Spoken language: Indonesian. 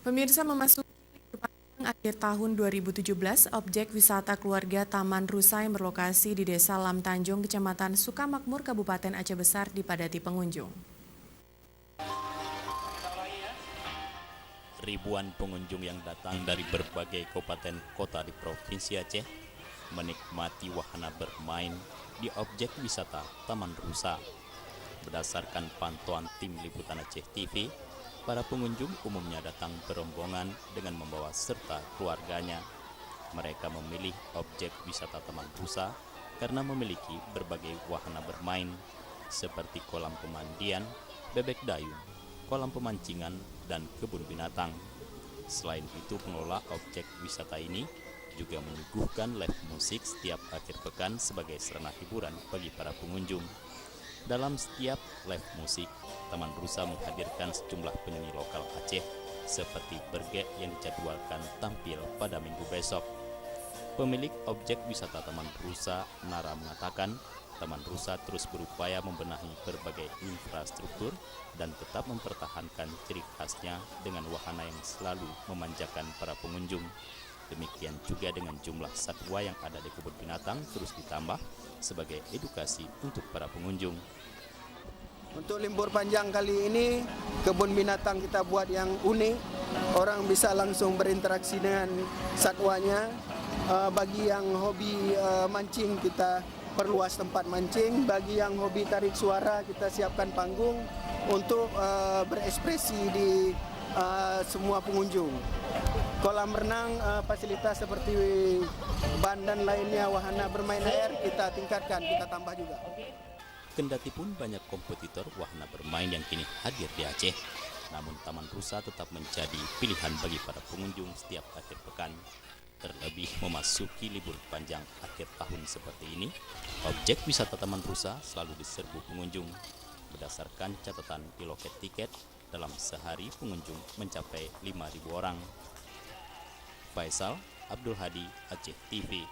Pemirsa, memasuki libur panjang akhir tahun 2017, objek wisata keluarga Taman Rusa yang berlokasi di Desa Lam Tanjung, Kecamatan Sukamakmur, Kabupaten Aceh Besar dipadati pengunjung. Ribuan pengunjung yang datang dari berbagai kabupaten kota di Provinsi Aceh menikmati wahana bermain di objek wisata Taman Rusa. Berdasarkan pantauan tim liputan Aceh TV, para pengunjung umumnya datang berombongan dengan membawa serta keluarganya. Mereka memilih objek wisata Taman Rusa karena memiliki berbagai wahana bermain seperti kolam pemandian, bebek dayung, kolam pemancingan, dan kebun binatang. Selain itu, pengelola objek wisata ini juga menyuguhkan live musik setiap akhir pekan sebagai sarana hiburan bagi para pengunjung. Dalam setiap live musik, Taman Rusa menghadirkan sejumlah penyanyi lokal Aceh seperti Berge yang dijadwalkan tampil pada minggu besok. Pemilik objek wisata Taman Rusa, Nara, mengatakan Taman Rusa terus berupaya membenahi berbagai infrastruktur dan tetap mempertahankan ciri khasnya dengan wahana yang selalu memanjakan para pengunjung. Demikian juga dengan jumlah satwa yang ada di kebun binatang terus ditambah sebagai edukasi untuk para pengunjung. Untuk libur panjang kali ini, kebun binatang kita buat yang unik. Orang bisa langsung berinteraksi dengan satwanya. Bagi yang hobi mancing, kita perluas tempat mancing. Bagi yang hobi tarik suara, kita siapkan panggung untuk berekspresi di semua pengunjung. Kolam renang, fasilitas seperti ban dan lainnya, wahana bermain air kita tingkatkan, kita tambah juga. Kendati pun banyak kompetitor wahana bermain yang kini hadir di Aceh, namun Taman Rusa tetap menjadi pilihan bagi para pengunjung setiap akhir pekan. Terlebih memasuki libur panjang akhir tahun seperti ini, objek wisata Taman Rusa selalu diserbu pengunjung. Berdasarkan catatan di loket tiket, dalam sehari pengunjung mencapai 5.000 orang. Faisal Abdul Hadi, Aceh TV.